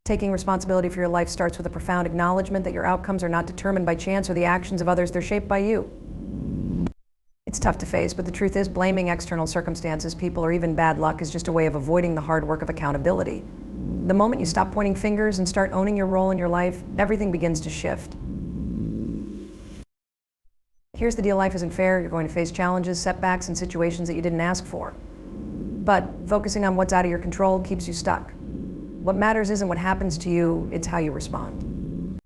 Taking responsibility for your life starts with a profound acknowledgement that your outcomes are not determined by chance or the actions of others, they're shaped by you. It's tough to face, but the truth is blaming external circumstances, people, or even bad luck is just a way of avoiding the hard work of accountability. The moment you stop pointing fingers and start owning your role in your life, everything begins to shift. Here's the deal, life isn't fair. You're going to face challenges, setbacks, and situations that you didn't ask for. But focusing on what's out of your control keeps you stuck. What matters isn't what happens to you, it's how you respond.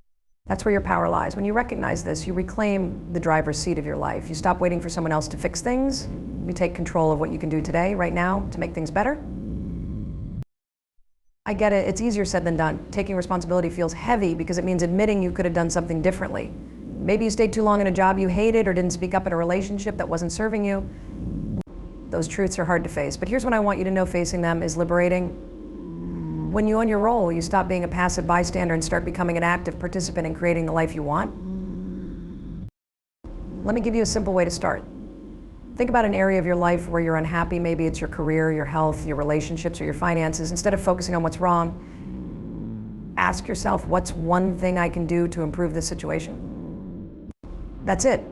That's where your power lies. When you recognize this, you reclaim the driver's seat of your life. You stop waiting for someone else to fix things. You take control of what you can do today, right now, to make things better. I get it, it's easier said than done. Taking responsibility feels heavy because it means admitting you could have done something differently. Maybe you stayed too long in a job you hated or didn't speak up in a relationship that wasn't serving you. Those truths are hard to face, but here's what I want you to know facing them is liberating. When you own your role, you stop being a passive bystander and start becoming an active participant in creating the life you want. Let me give you a simple way to start. Think about an area of your life where you're unhappy. Maybe it's your career, your health, your relationships, or your finances. Instead of focusing on what's wrong, ask yourself, what's one thing I can do to improve this situation? That's it.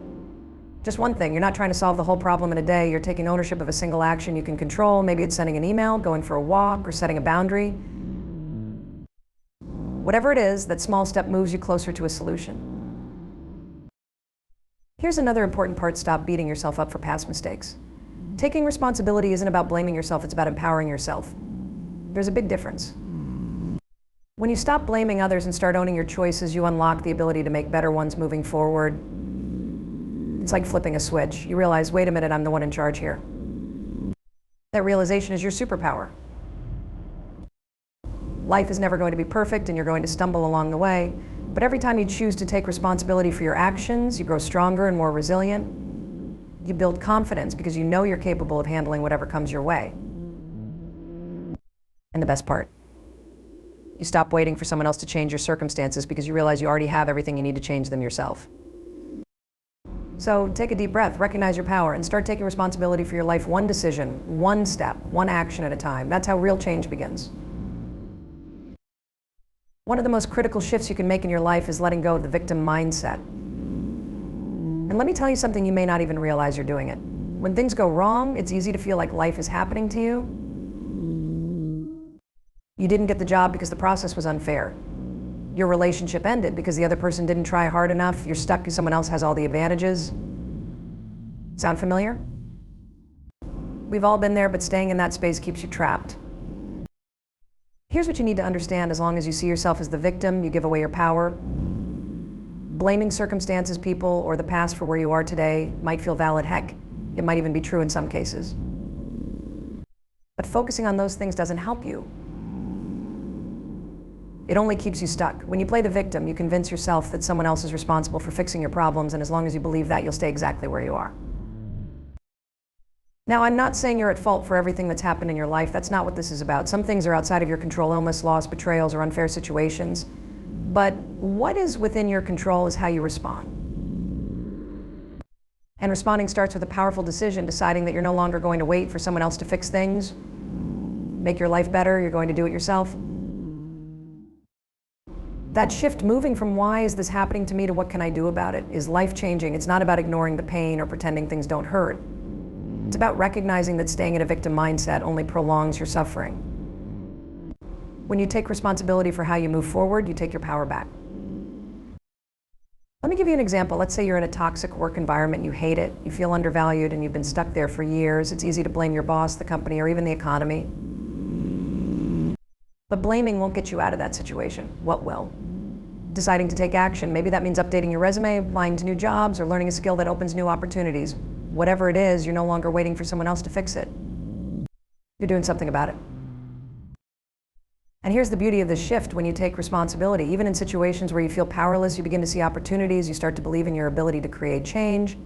Just one thing. You're not trying to solve the whole problem in a day. You're taking ownership of a single action you can control. Maybe it's sending an email, going for a walk, or setting a boundary. Whatever it is, that small step moves you closer to a solution. Here's another important part: stop beating yourself up for past mistakes. Taking responsibility isn't about blaming yourself, it's about empowering yourself. There's a big difference. When you stop blaming others and start owning your choices, you unlock the ability to make better ones moving forward. It's like flipping a switch. You realize, wait a minute, I'm the one in charge here. That realization is your superpower. Life is never going to be perfect and you're going to stumble along the way, but every time you choose to take responsibility for your actions, you grow stronger and more resilient. You build confidence because you know you're capable of handling whatever comes your way. And the best part, you stop waiting for someone else to change your circumstances because you realize you already have everything you need to change them yourself. So take a deep breath, recognize your power, and start taking responsibility for your life one decision, one step, one action at a time. That's how real change begins. One of the most critical shifts you can make in your life is letting go of the victim mindset. And let me tell you something, you may not even realize you're doing it. When things go wrong, it's easy to feel like life is happening to you. You didn't get the job because the process was unfair. Your relationship ended because the other person didn't try hard enough. You're stuck because someone else has all the advantages. Sound familiar? We've all been there, but staying in that space keeps you trapped. Here's what you need to understand: as long as you see yourself as the victim, you give away your power. Blaming circumstances, people, or the past for where you are today might feel valid. Heck, it might even be true in some cases. But focusing on those things doesn't help you. It only keeps you stuck. When you play the victim, you convince yourself that someone else is responsible for fixing your problems, and as long as you believe that, you'll stay exactly where you are. Now, I'm not saying you're at fault for everything that's happened in your life. That's not what this is about. Some things are outside of your control: illness, loss, betrayals, or unfair situations. But what is within your control is how you respond. And responding starts with a powerful decision, deciding that you're no longer going to wait for someone else to fix things, make your life better. You're going to do it yourself. That shift, moving from why is this happening to me to what can I do about it, is life-changing. It's not about ignoring the pain or pretending things don't hurt. It's about recognizing that staying in a victim mindset only prolongs your suffering. When you take responsibility for how you move forward, you take your power back. Let me give you an example. Let's say you're in a toxic work environment, you hate it, you feel undervalued, and you've been stuck there for years. It's easy to blame your boss, the company, or even the economy. But blaming won't get you out of that situation. What will? Deciding to take action. Maybe that means updating your resume, applying to new jobs, or learning a skill that opens new opportunities. Whatever it is, you're no longer waiting for someone else to fix it. You're doing something about it. And here's the beauty of this shift: when you take responsibility, even in situations where you feel powerless, you begin to see opportunities, you start to believe in your ability to create change.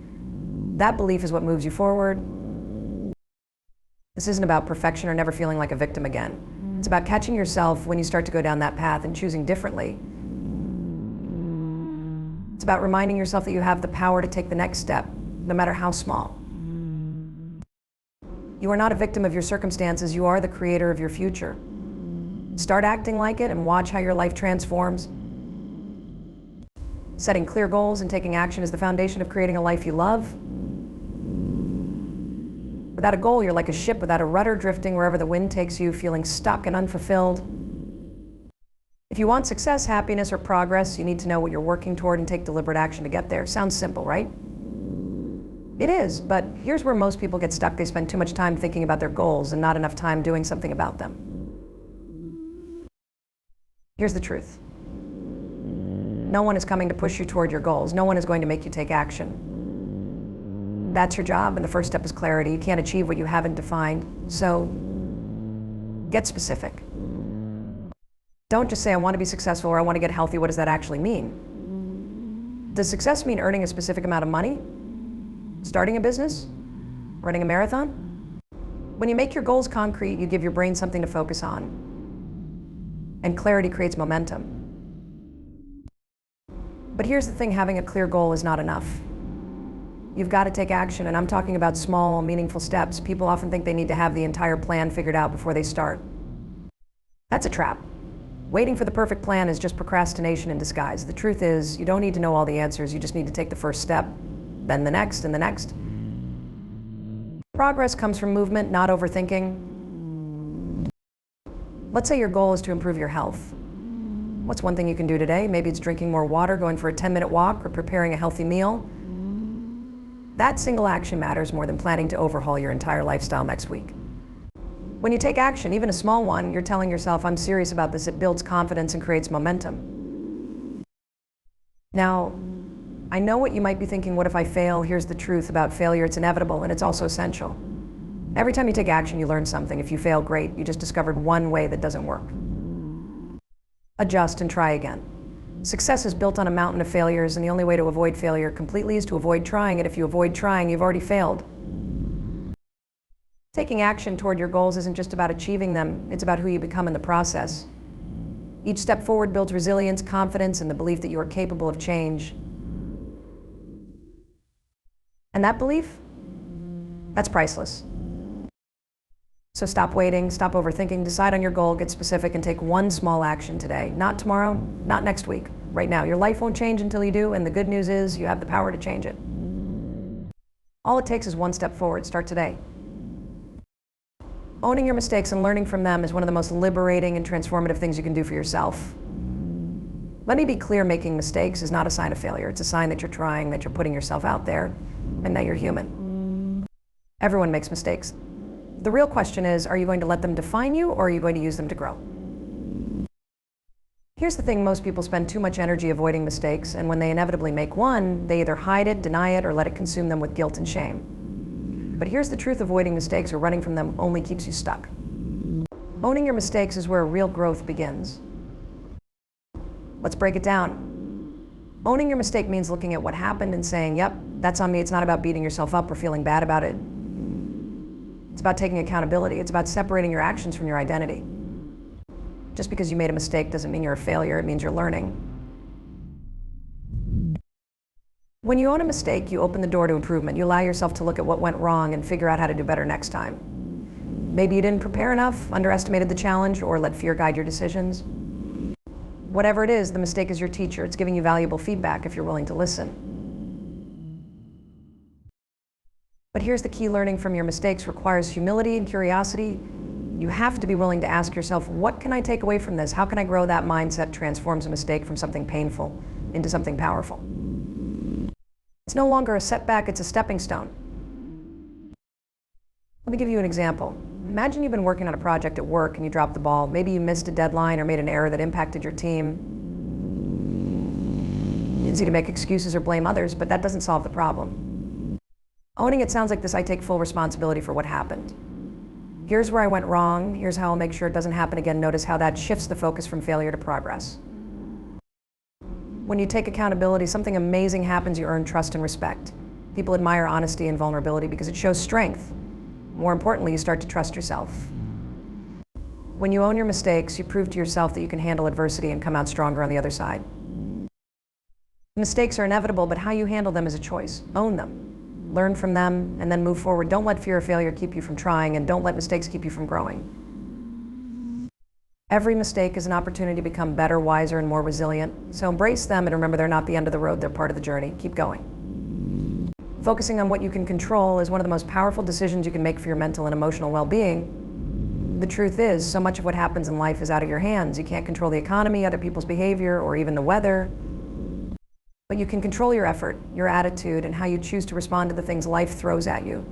That belief is what moves you forward. This isn't about perfection or never feeling like a victim again. It's about catching yourself when you start to go down that path and choosing differently. It's about reminding yourself that you have the power to take the next step, no matter how small. You are not a victim of your circumstances, you are the creator of your future. Start acting like it and watch how your life transforms. Setting clear goals and taking action is the foundation of creating a life you love. Without a goal, you're like a ship without a rudder, drifting wherever the wind takes you, feeling stuck and unfulfilled. If you want success, happiness, or progress, you need to know what you're working toward and take deliberate action to get there. Sounds simple, right? It is, but here's where most people get stuck. They spend too much time thinking about their goals and not enough time doing something about them. Here's the truth. No one is coming to push you toward your goals. No one is going to make you take action. That's your job, and the first step is clarity. You can't achieve what you haven't defined, so get specific. Don't just say, I want to be successful or I want to get healthy. What does that actually mean? Does success mean earning a specific amount of money? Starting a business? Running a marathon? When you make your goals concrete, you give your brain something to focus on. And clarity creates momentum. But here's the thing, having a clear goal is not enough. You've got to take action, and I'm talking about small, meaningful steps. People often think they need to have the entire plan figured out before they start. That's a trap. Waiting for the perfect plan is just procrastination in disguise. The truth is, you don't need to know all the answers, you just need to take the first step, then the next, and the next. Progress comes from movement, not overthinking. Let's say your goal is to improve your health. What's one thing you can do today? Maybe it's drinking more water, going for a 10-minute walk, or preparing a healthy meal. That single action matters more than planning to overhaul your entire lifestyle next week. When you take action, even a small one, you're telling yourself, I'm serious about this. It builds confidence and creates momentum. Now, I know what you might be thinking, what if I fail? Here's the truth about failure. It's inevitable, and it's also essential. Every time you take action, you learn something. If you fail, great. You just discovered one way that doesn't work. Adjust and try again. Success is built on a mountain of failures, and the only way to avoid failure completely is to avoid trying it. If you avoid trying, you've already failed. Taking action toward your goals isn't just about achieving them, it's about who you become in the process. Each step forward builds resilience, confidence, and the belief that you are capable of change. And that belief, that's priceless. So stop waiting, stop overthinking, decide on your goal, get specific, and take one small action today. Not tomorrow, not next week, right now. Your life won't change until you do, and the good news is you have the power to change it. All it takes is one step forward. Start today. Owning your mistakes and learning from them is one of the most liberating and transformative things you can do for yourself. Let me be clear, making mistakes is not a sign of failure. It's a sign that you're trying, that you're putting yourself out there, and that you're human. Everyone makes mistakes. The real question is, are you going to let them define you, or are you going to use them to grow? Here's the thing, most people spend too much energy avoiding mistakes, and when they inevitably make one, they either hide it, deny it, or let it consume them with guilt and shame. But here's the truth, avoiding mistakes or running from them only keeps you stuck. Owning your mistakes is where real growth begins. Let's break it down. Owning your mistake means looking at what happened and saying, yep, that's on me. It's not about beating yourself up or feeling bad about it. It's about taking accountability. It's about separating your actions from your identity. Just because you made a mistake doesn't mean you're a failure. It means you're learning. When you own a mistake, you open the door to improvement. You allow yourself to look at what went wrong and figure out how to do better next time. Maybe you didn't prepare enough, underestimated the challenge, or let fear guide your decisions. Whatever it is, the mistake is your teacher. It's giving you valuable feedback if you're willing to listen. But here's the key, learning from your mistakes requires humility and curiosity. You have to be willing to ask yourself, what can I take away from this? How can I grow? That mindset transforms a mistake from something painful into something powerful. It's no longer a setback, it's a stepping stone. Let me give you an example. Imagine you've been working on a project at work and you dropped the ball. Maybe you missed a deadline or made an error that impacted your team. It's easy to make excuses or blame others, but that doesn't solve the problem. Owning it sounds like this: I take full responsibility for what happened. Here's where I went wrong. Here's how I'll make sure it doesn't happen again. Notice how that shifts the focus from failure to progress. When you take accountability, something amazing happens. You earn trust and respect. People admire honesty and vulnerability because it shows strength. More importantly, you start to trust yourself. When you own your mistakes, you prove to yourself that you can handle adversity and come out stronger on the other side. Mistakes are inevitable, but how you handle them is a choice. Own them. Learn from them, and then move forward. Don't let fear of failure keep you from trying, and don't let mistakes keep you from growing. Every mistake is an opportunity to become better, wiser, and more resilient. So embrace them and remember they're not the end of the road, they're part of the journey. Keep going. Focusing on what you can control is one of the most powerful decisions you can make for your mental and emotional well-being. The truth is, so much of what happens in life is out of your hands. You can't control the economy, other people's behavior, or even the weather. But you can control your effort, your attitude, and how you choose to respond to the things life throws at you.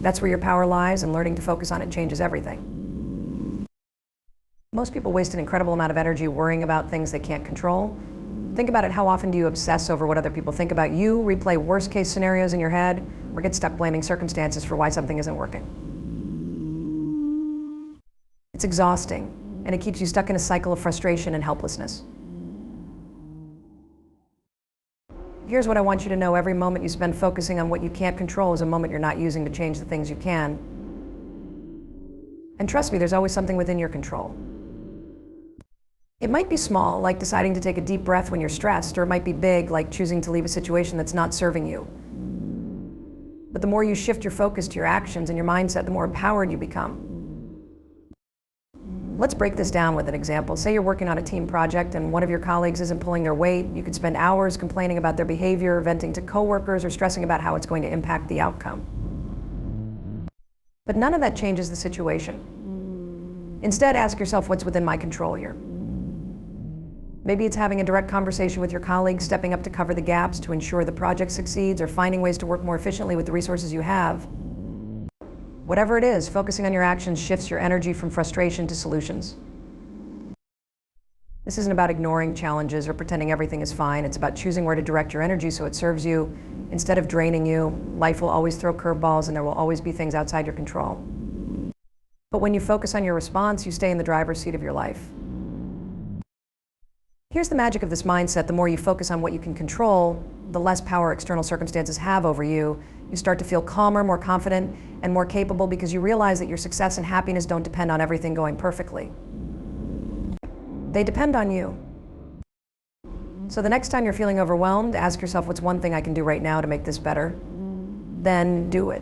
That's where your power lies, and learning to focus on it changes everything. Most people waste an incredible amount of energy worrying about things they can't control. Think about it, how often do you obsess over what other people think about you, replay worst-case scenarios in your head, or get stuck blaming circumstances for why something isn't working? It's exhausting, and it keeps you stuck in a cycle of frustration and helplessness. Here's what I want you to know. Every moment you spend focusing on what you can't control is a moment you're not using to change the things you can. And trust me, there's always something within your control. It might be small, like deciding to take a deep breath when you're stressed, or it might be big, like choosing to leave a situation that's not serving you. But the more you shift your focus to your actions and your mindset, the more empowered you become. Let's break this down with an example. Say you're working on a team project and one of your colleagues isn't pulling their weight. You could spend hours complaining about their behavior, venting to coworkers, or stressing about how it's going to impact the outcome. But none of that changes the situation. Instead, ask yourself, what's within my control here? Maybe it's having a direct conversation with your colleagues, stepping up to cover the gaps to ensure the project succeeds, or finding ways to work more efficiently with the resources you have. Whatever it is, focusing on your actions shifts your energy from frustration to solutions. This isn't about ignoring challenges or pretending everything is fine. It's about choosing where to direct your energy so it serves you instead of draining you. Life will always throw curveballs, and there will always be things outside your control. But when you focus on your response, you stay in the driver's seat of your life. Here's the magic of this mindset. The more you focus on what you can control, the less power external circumstances have over you. You start to feel calmer, more confident, and more capable because you realize that your success and happiness don't depend on everything going perfectly. They depend on you. So the next time you're feeling overwhelmed, ask yourself, what's one thing I can do right now to make this better? Then do it.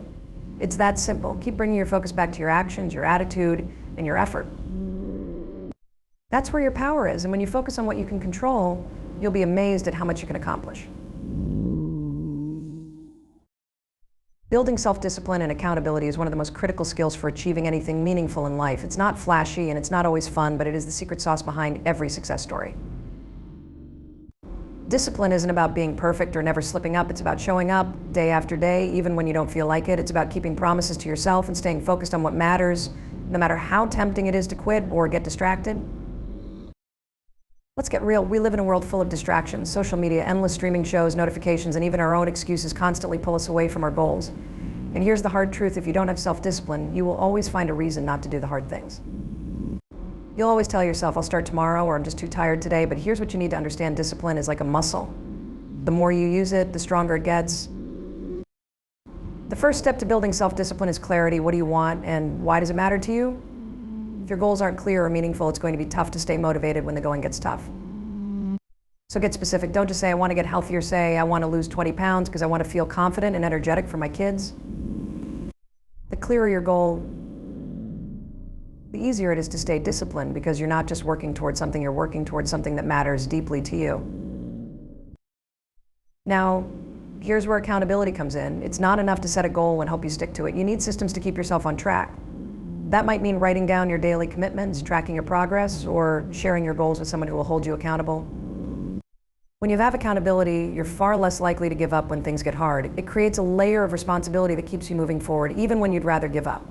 It's that simple. Keep bringing your focus back to your actions, your attitude, and your effort. That's where your power is, and when you focus on what you can control, you'll be amazed at how much you can accomplish. Building self-discipline and accountability is one of the most critical skills for achieving anything meaningful in life. It's not flashy and it's not always fun, but it is the secret sauce behind every success story. Discipline isn't about being perfect or never slipping up. It's about showing up day after day, even when you don't feel like it. It's about keeping promises to yourself and staying focused on what matters, no matter how tempting it is to quit or get distracted. Let's get real. We live in a world full of distractions. Social media, endless streaming shows, notifications, and even our own excuses constantly pull us away from our goals. And here's the hard truth. If you don't have self-discipline, you will always find a reason not to do the hard things. You'll always tell yourself, I'll start tomorrow, or I'm just too tired today. But here's what you need to understand. Discipline is like a muscle. The more you use it, the stronger it gets. The first step to building self-discipline is clarity. What do you want, and why does it matter to you? If your goals aren't clear or meaningful, it's going to be tough to stay motivated when the going gets tough. So get specific. Don't just say, I want to get healthier. Say, I want to lose 20 pounds because I want to feel confident and energetic for my kids. The clearer your goal, the easier it is to stay disciplined because you're not just working towards something, you're working towards something that matters deeply to you. Now, here's where accountability comes in. It's not enough to set a goal and hope you stick to it. You need systems to keep yourself on track. That might mean writing down your daily commitments, tracking your progress, or sharing your goals with someone who will hold you accountable. When you have accountability, you're far less likely to give up when things get hard. It creates a layer of responsibility that keeps you moving forward, even when you'd rather give up.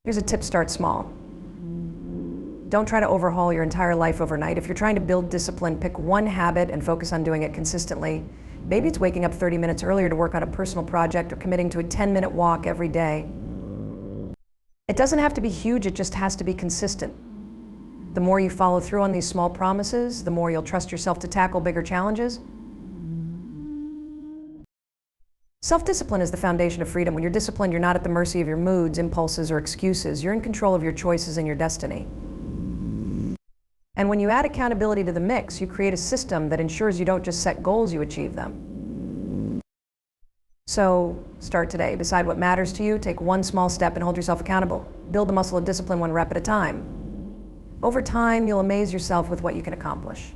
Here's a tip: start small. Don't try to overhaul your entire life overnight. If you're trying to build discipline, pick one habit and focus on doing it consistently. Maybe it's waking up 30 minutes earlier to work on a personal project or committing to a 10-minute walk every day. It doesn't have to be huge, it just has to be consistent. The more you follow through on these small promises, the more you'll trust yourself to tackle bigger challenges. Self-discipline is the foundation of freedom. When you're disciplined, you're not at the mercy of your moods, impulses, or excuses. You're in control of your choices and your destiny. And when you add accountability to the mix, you create a system that ensures you don't just set goals, you achieve them. So start today. Decide what matters to you. Take one small step and hold yourself accountable. Build the muscle of discipline one rep at a time. Over time, you'll amaze yourself with what you can accomplish.